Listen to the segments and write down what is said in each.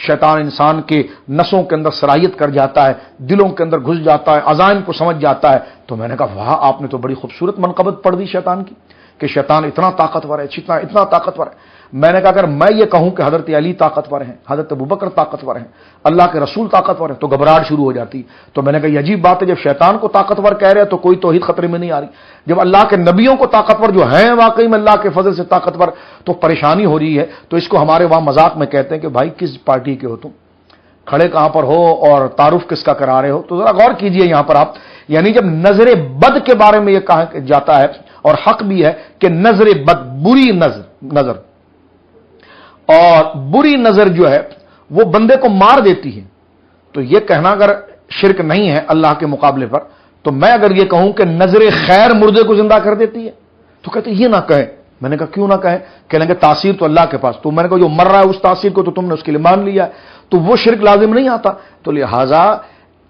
شیطان انسان کے نسوں کے اندر سرایت کر جاتا ہے، دلوں کے اندر گھس جاتا ہے، عزائم کو سمجھ جاتا ہے۔ تو میں نے کہا واہ، آپ نے تو بڑی خوبصورت منقبت پڑھ دی شیطان کی کہ شیطان اتنا طاقتور ہے، اتنا طاقتور ہے۔ میں نے کہا اگر میں یہ کہوں کہ حضرت علی طاقتور ہیں، حضرت ابوبکر طاقتور ہیں، اللہ کے رسول طاقتور ہیں، تو گھبراہٹ شروع ہو جاتی۔ تو میں نے کہا یہ عجیب بات ہے، جب شیطان کو طاقتور کہہ رہے ہیں تو کوئی توحید خطرے میں نہیں آ رہی، جب اللہ کے نبیوں کو طاقتور جو ہیں واقعی میں اللہ کے فضل سے طاقتور تو پریشانی ہو رہی ہے۔ تو اس کو ہمارے وہاں مذاق میں کہتے ہیں کہ بھائی کس پارٹی کے ہو تم، کھڑے کہاں پر ہو اور تعارف کس کا کرا رہے ہو؟ تو ذرا غور کیجئے یہاں پر آپ، یعنی جب نظر بد کے بارے میں یہ کہا جاتا ہے، اور حق بھی ہے کہ نظر بد، بری نظر اور بری نظر جو ہے وہ بندے کو مار دیتی ہے، تو یہ کہنا اگر شرک نہیں ہے اللہ کے مقابلے پر، تو میں اگر یہ کہوں کہ نظر خیر مردے کو زندہ کر دیتی ہے تو کہتے یہ نہ کہیں۔ میں نے کہا کیوں نہ کہیں؟ کہنے کہ تاثیر تو اللہ کے پاس، تو میں نے کہا جو مر رہا ہے اس تاثیر کو تو تم نے اس کے لیے مان لیا ہے، تو وہ شرک لازم نہیں آتا۔ تو لہذا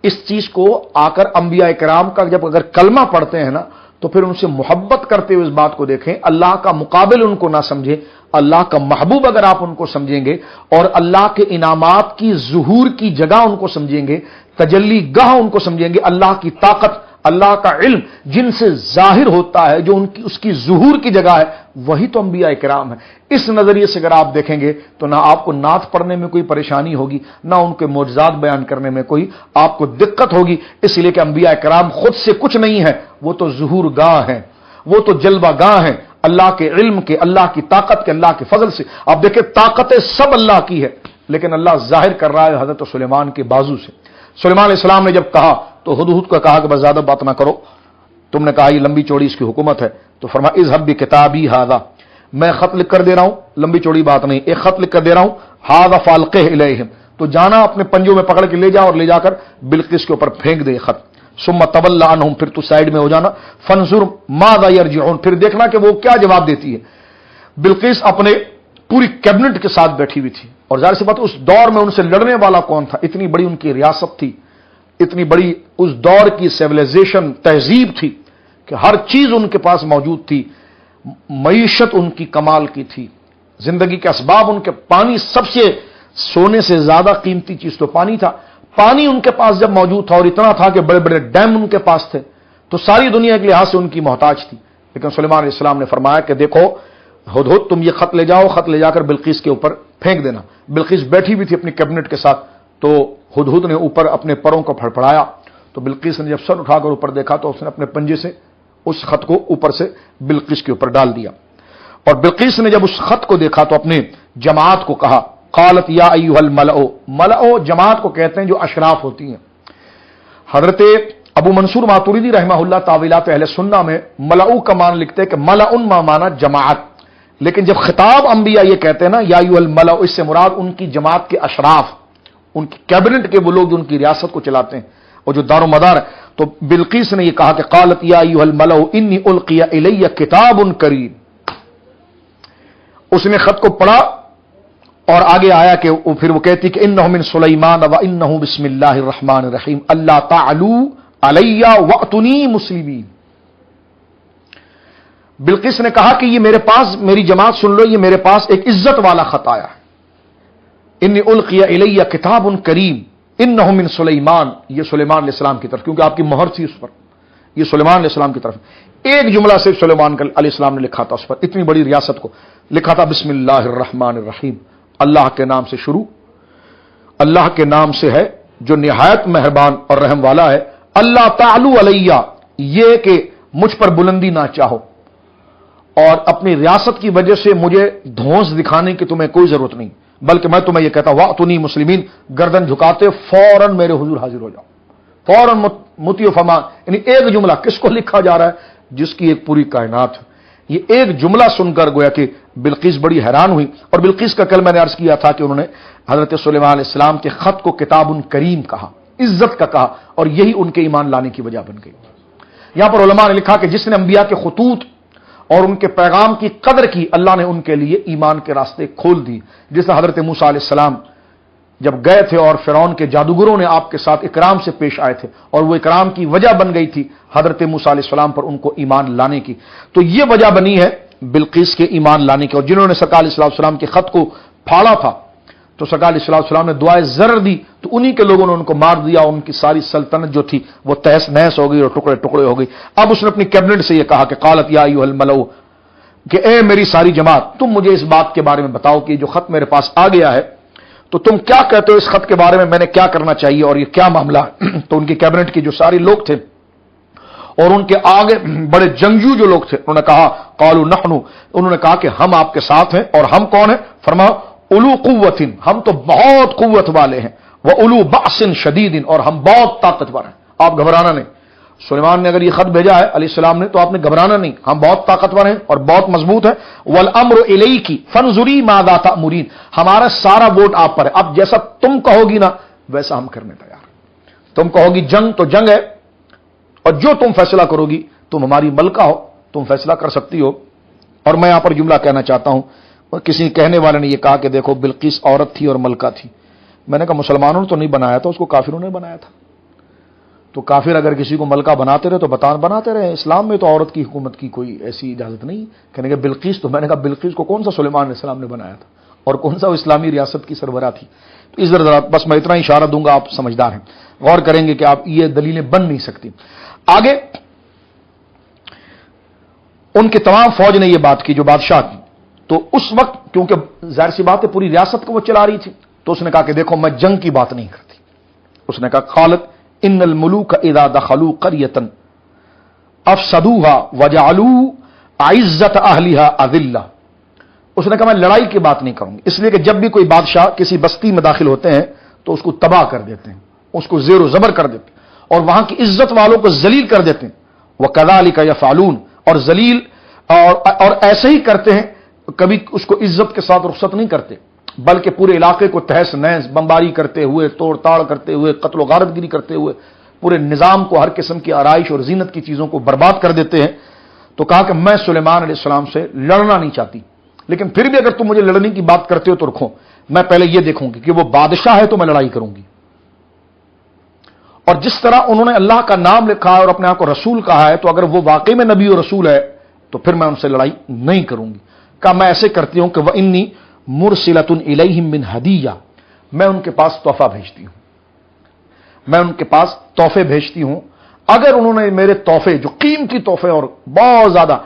اس چیز کو آ کر انبیاء کرام کا جب اگر کلمہ پڑھتے ہیں نا تو پھر ان سے محبت کرتے ہوئے اس بات کو دیکھیں، اللہ کا مقابل ان کو نہ سمجھیں، اللہ کا محبوب اگر آپ ان کو سمجھیں گے اور اللہ کے انعامات کی ظہور کی جگہ ان کو سمجھیں گے، تجلی گاہ ان کو سمجھیں گے، اللہ کی طاقت، اللہ کا علم جن سے ظاہر ہوتا ہے، جو اس کی ظہور کی جگہ ہے، وہی تو انبیاء کرام ہے۔ اس نظریے سے اگر آپ دیکھیں گے تو نہ آپ کو نعت پڑھنے میں کوئی پریشانی ہوگی، نہ ان کے معجزات بیان کرنے میں کوئی آپ کو دقت ہوگی، اس لیے کہ انبیاء کرام خود سے کچھ نہیں ہے، وہ تو ظہور گاہ ہیں، وہ تو جلوہ گاہ ہیں اللہ کے علم کے، اللہ کی طاقت کے، اللہ کے فضل سے۔ آپ دیکھیں طاقتیں سب اللہ کی ہے، لیکن اللہ ظاہر کر رہا ہے حضرت سلیمان کے بازو سے۔ سلیمان علیہ السلام نے جب کہا تو ہدہد کو کہا کہ بس زیادہ بات نہ کرو، تم نے کہا یہ لمبی چوڑی اس کی حکومت ہے، تو فرمایا اذهب بکتابی ھذا، میں خط لکھ کر دے رہا ہوں، لمبی چوڑی بات نہیں، ایک خط لکھ کر دے رہا ہوں، ھذا فالقہ الیہم، تو جانا اپنے پنجوں میں پکڑ کے لے جا اور لے جا کر بلقیس کے اوپر پھینک دے خط، ثم تولى عنهم، پھر تو سائیڈ میں ہو جانا، فانظر ماذا يرجعون، پھر دیکھنا کہ وہ کیا جواب دیتی ہے۔ بلقیس اپنے پوری کیبنٹ کے ساتھ بیٹھی ہوئی تھی، اور ظاہر سی بات اس دور میں ان سے لڑنے والا کون تھا؟ اتنی بڑی ان کی ریاست تھی، اتنی بڑی اس دور کی سیویلائزیشن، تہذیب تھی کہ ہر چیز ان کے پاس موجود تھی، معیشت ان کی کمال کی تھی، زندگی کے اسباب ان کے، پانی سب سے سونے سے زیادہ قیمتی چیز تو پانی تھا، پانی ان کے پاس جب موجود تھا اور اتنا تھا کہ بڑے بڑے ڈیم ان کے پاس تھے، تو ساری دنیا کے لحاظ سے ان کی محتاج تھی۔ لیکن سلیمان علیہ السلام نے فرمایا کہ دیکھو ہدہد، تم یہ خط لے جاؤ، خط لے جا کر بلقیس کے اوپر پھینک دینا۔ بلقیس بیٹھی بھی تھی اپنی کیبنٹ کے ساتھ، تو ہدہد نے اوپر اپنے پروں کو پھڑپڑایا، تو بلقیس نے جب سر اٹھا کر اوپر دیکھا تو اس نے اپنے پنجے سے اس خط کو اوپر سے بلقیس کے اوپر ڈال دیا، اور بلقیس نے جب اس خط کو دیکھا تو اپنے جماعت کو کہا، قالت یا ایھا الملأ، ملأ جماعت کو کہتے ہیں جو اشراف ہوتی ہیں۔ حضرت ابو منصور ماتوریدی رحمہ اللہ تاویلات اہل سنہ میں ملأ کا معنی لکھتے ہیں کہ ملأ معنی جماعت، لیکن جب خطاب انبیاء یہ کہتے ہیں نا یا ایھا الملأ، اس سے مراد ان کی جماعت کے اشراف، ان کی کیبنٹ کے وہ لوگ جو ان کی ریاست کو چلاتے ہیں اور جو دار و مدار ہے۔ تو بلقیس نے یہ کہا کہ قالت یا ایھا الملأ انی القی الی کتاب کریم، اس نے خط کو پڑھا اور آگے آیا کہ پھر وہ کہتی کہ انہ من سلیمان و انہ بسم اللہ الرحمن الرحیم اللہ تعلوا علی واتونی مسلمین۔ بلقیس نے کہا کہ یہ میرے پاس، میری جماعت سن لو، یہ میرے پاس ایک عزت والا خط آیا ہے، انی القی الی کتاب کریم انہ من سلیمان، یہ سلیمان علیہ السلام کی طرف، کیونکہ آپ کی مہر تھی اس پر، یہ سلیمان علیہ السلام کی طرف ایک جملہ صرف سلیمان علیہ السلام نے لکھا تھا، اس پر اتنی بڑی ریاست کو لکھا تھا بسم اللہ الرحمن الرحیم، اللہ کے نام سے شروع، اللہ کے نام سے ہے جو نہایت مہربان اور رحم والا ہے، اللہ تعلو علیہ، یہ کہ مجھ پر بلندی نہ چاہو اور اپنی ریاست کی وجہ سے مجھے دھونس دکھانے کی تمہیں کوئی ضرورت نہیں، بلکہ میں تمہیں یہ کہتا واتونی مسلمین، گردن جھکاتے فوراً میرے حضور حاضر ہو جاؤ، فوراً مطیع فرمان۔ یعنی ایک جملہ کس کو لکھا جا رہا ہے؟ جس کی ایک پوری کائنات ہے۔ یہ ایک جملہ سن کر گویا کہ بلقیس بڑی حیران ہوئی، اور بلقیس کا کل میں نے عرض کیا تھا کہ انہوں نے حضرت سلیمان علیہ السلام کے خط کو کتاب کریم کہا، عزت کا کہا، اور یہی ان کے ایمان لانے کی وجہ بن گئی۔ یہاں پر علماء نے لکھا کہ جس نے انبیاء کے خطوط اور ان کے پیغام کی قدر کی، اللہ نے ان کے لیے ایمان کے راستے کھول دی۔ جس طرح حضرت موسیٰ علیہ السلام جب گئے تھے اور فرعون کے جادوگروں نے آپ کے ساتھ اکرام سے پیش آئے تھے، اور وہ اکرام کی وجہ بن گئی تھی حضرت موسیٰ علیہ السلام پر ان کو ایمان لانے کی، تو یہ وجہ بنی ہے بلقیس کے ایمان لانے کی۔ اور جنہوں نے سرکار علیہ السلام کے خط کو پھاڑا تھا تو سرکار علیہ السلام نے دعائے زر دی تو انہی کے لوگوں نے ان کو مار دیا. ان کی ساری سلطنت جو تھی وہ تہس نہس ہو گئی اور ٹکڑے ٹکڑے ہو گئی. اب اس نے اپنی کیبنٹ سے یہ کہا کہ قالت یا ایھا الملؤ، کہ اے میری ساری جماعت، تم مجھے اس بات کے بارے میں بتاؤ کہ جو خط میرے پاس آ گیا ہے تو تم کیا کہتے ہو اس خط کے بارے میں نے کیا کرنا چاہیے اور یہ کیا معاملہ ہے؟ تو ان کی کیبنٹ کے جو سارے لوگ تھے اور ان کے آگے بڑے جنگجو جو لوگ تھے انہوں نے کہا قالوا نحن، انہوں نے کہا کہ ہم آپ کے ساتھ ہیں. اور ہم کون ہیں؟ فرمایا اولو قوت، ہم تو بہت قوت والے ہیں، واولو بأس شدید، اور ہم بہت طاقتور ہیں، آپ گھبرانا نہیں. سلیمان نے اگر یہ خط بھیجا ہے علیہ السلام نے تو آپ نے گھبرانا نہیں، ہم بہت طاقتور ہیں اور بہت مضبوط ہیں. والامر الیک فانظری ماذا تأمرین، ہمارا سارا ووٹ آپ پر ہے، اب جیسا تم کہو گی نا ویسا ہم کرنے تیار ہیں. تم کہو گی جنگ تو جنگ ہے، اور جو تم فیصلہ کرو گی، تم ہماری ملکہ ہو، تم فیصلہ کر سکتی ہو. اور میں یہاں پر جملہ کہنا چاہتا ہوں، کسی کہنے والے نے یہ کہا کہ دیکھو بلقیس عورت تھی اور ملکہ تھی. میں نے کہا مسلمانوں نے تو نہیں بنایا تھا، اس کو کافروں نے بنایا تھا. تو کافر اگر کسی کو ملکہ بناتے رہے تو بناتے رہے. اسلام میں تو عورت کی حکومت کی کوئی ایسی اجازت نہیں. کہنے کہ بلقیس، تو میں نے کہا بلقیس کو کون سا سلیمان علیہ السلام نے بنایا تھا اور کون سا وہ اسلامی ریاست کی سربراہ تھی؟ تو اس ذرا بس میں اتنا اشارہ دوں گا، آپ سمجھدار ہیں، غور کریں گے کہ آپ یہ دلیلیں بن نہیں سکتی. آگے ان کی تمام فوج نے یہ بات کی جو بادشاہ کی. تو اس وقت کیونکہ ظاہر سی بات ہے پوری ریاست کو وہ چلا رہی تھی، تو اس نے کہا کہ دیکھو میں جنگ کی بات نہیں کرتی. اس نے کہا قالت ان الملوک اذا دخلوا قرية افسدوها وجعلوا عزت اهلها اذلہ. اس نے کہا میں لڑائی کی بات نہیں کروں گی، اس لیے کہ جب بھی کوئی بادشاہ کسی بستی میں داخل ہوتے ہیں تو اس کو تباہ کر دیتے ہیں، اس کو زیر و زبر کر دیتے ہیں اور وہاں کی عزت والوں کو ذلیل کر دیتے ہیں. وَكَذَلِكَ يَفْعَلُونَ، اور ذلیل اور ایسے ہی کرتے ہیں، کبھی اس کو عزت کے ساتھ رخصت نہیں کرتے بلکہ پورے علاقے کو تہس نہس، بمباری کرتے ہوئے، توڑ تاڑ کرتے ہوئے، قتل و غارت گری کرتے ہوئے پورے نظام کو، ہر قسم کی آرائش اور زینت کی چیزوں کو برباد کر دیتے ہیں. تو کہا کہ میں سلیمان علیہ السلام سے لڑنا نہیں چاہتی، لیکن پھر بھی اگر تم مجھے لڑنے کی بات کرتے ہو تو رکھو، میں پہلے یہ دیکھوں گی کہ وہ بادشاہ ہے تو میں لڑائی کروں گی. اور جس طرح انہوں نے اللہ کا نام لکھا ہے اور اپنے آپ کو رسول کہا ہے، تو اگر وہ واقعی میں نبی اور رسول ہے تو پھر میں ان سے لڑائی نہیں کروں گی. کہا میں ایسے کرتی ہوں کہ وَإِنِّي مُرْسِلَةٌ إِلَيْهِم مِّنْ هَدِيَّةٍ، میں ان کے پاس تحفہ بھیجتی ہوں، میں ان کے پاس تحفے بھیجتی ہوں. اگر انہوں نے میرے تحفے جو قیمتی تحفے اور بہت زیادہ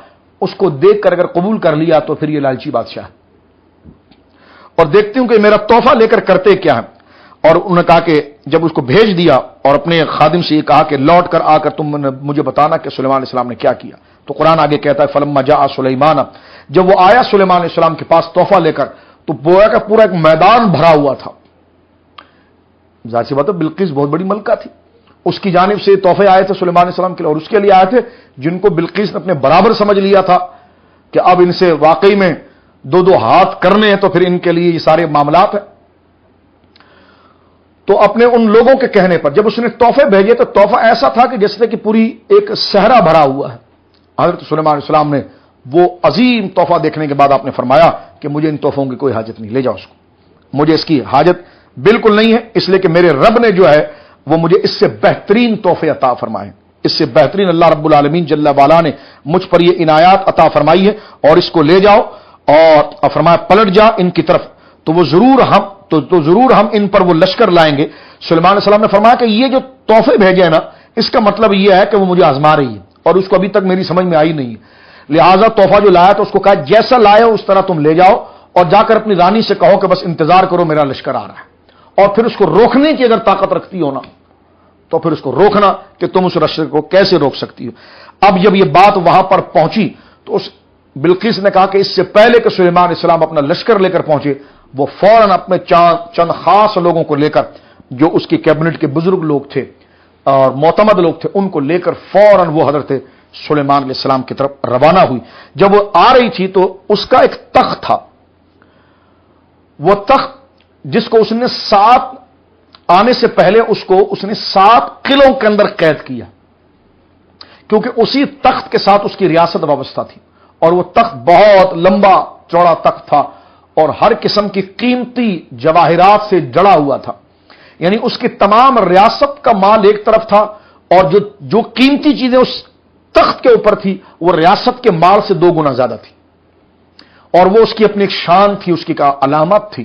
اس کو دیکھ کر اگر قبول کر لیا تو پھر یہ لالچی بادشاہ ہے. اور دیکھتی ہوں کہ میرا تحفہ لے کر کرتے کیا ہے. اور انہوں نے کہا کہ جب اس کو بھیج دیا اور اپنے خادم سے یہ کہا کہ لوٹ کر آ کر تم مجھے بتانا کہ سلیمان علیہ السلام نے کیا کیا. تو قرآن آگے کہتا ہے فلما جاء سلیمان، جب وہ آیا سلیمان علیہ السلام کے پاس تحفہ لے کر تو گویا کہ پورا ایک میدان بھرا ہوا تھا. ظاہر سی بات ہے بلقیس بہت بڑی ملکہ تھی، اس کی جانب سے تحفے آئے تھے سلیمان علیہ السلام کے لیے، اور اس کے لیے آئے تھے جن کو بلقیس نے اپنے برابر سمجھ لیا تھا کہ اب ان سے واقعی میں دو ہاتھ کرنے ہیں تو پھر ان کے لیے یہ سارے معاملات ہیں. تو اپنے ان لوگوں کے کہنے پر جب اس نے تحفے بھیجے تو تحفہ ایسا تھا کہ جیسے کہ پوری ایک صحرا بھرا ہوا ہے. حضرت سلیمان علیہ السلام نے وہ عظیم تحفہ دیکھنے کے بعد آپ نے فرمایا کہ مجھے ان تحفوں کی کوئی حاجت نہیں، لے جاؤ اس کو، مجھے اس کی حاجت بالکل نہیں ہے، اس لیے کہ میرے رب نے جو ہے وہ مجھے اس سے بہترین تحفے عطا فرمائے، اس سے بہترین اللہ رب العالمین جل وعلا نے مجھ پر یہ عنایات عطا فرمائی ہے، اور اس کو لے جاؤ. اور فرمایا پلٹ جا ان کی طرف تو وہ ضرور ہم ان پر وہ لشکر لائیں گے. سلیمان علیہ السلام نے فرمایا کہ یہ جو تحفے بھیجے ہیں نا، اس کا مطلب یہ ہے کہ وہ مجھے آزما رہی ہے اور اس کو ابھی تک میری سمجھ میں آئی نہیں ہے، لہٰذا تحفہ جو لایا تو اس کو کہا جیسا لائے ہو اس طرح تم لے جاؤ اور جا کر اپنی رانی سے کہو کہ بس انتظار کرو میرا لشکر آ رہا ہے. اور پھر اس کو روکنے کی اگر طاقت رکھتی ہو نا تو پھر اس کو روکنا کہ تم اس لشکر کو کیسے روک سکتی ہو. اب جب یہ بات وہاں پر پہنچی تو اس بلقیس نے کہا کہ اس سے پہلے کہ سلیمان علیہ السلام اپنا لشکر لے کر پہنچے، وہ فوراً اپنے چند خاص لوگوں کو لے کر جو اس کی کیبنٹ کے بزرگ لوگ تھے اور معتمد لوگ تھے ان کو لے کر فوراً وہ حضرت سلیمان علیہ السلام کی طرف روانہ ہوئی. جب وہ آ رہی تھی تو اس کا ایک تخت تھا، وہ تخت جس کو اس نے آنے سے پہلے اس نے 7 قلعوں کے اندر قید کیا، کیونکہ اسی تخت کے ساتھ اس کی ریاست وابستہ تھی. اور وہ تخت بہت لمبا چوڑا تخت تھا اور ہر قسم کی قیمتی جواہرات سے جڑا ہوا تھا، یعنی اس کی تمام ریاست کا مال ایک طرف تھا اور جو قیمتی چیزیں اس تخت کے اوپر تھی وہ ریاست کے مال سے 2 گنا زیادہ تھی. اور وہ اس کی اپنی ایک شان تھی، اس کی علامت تھی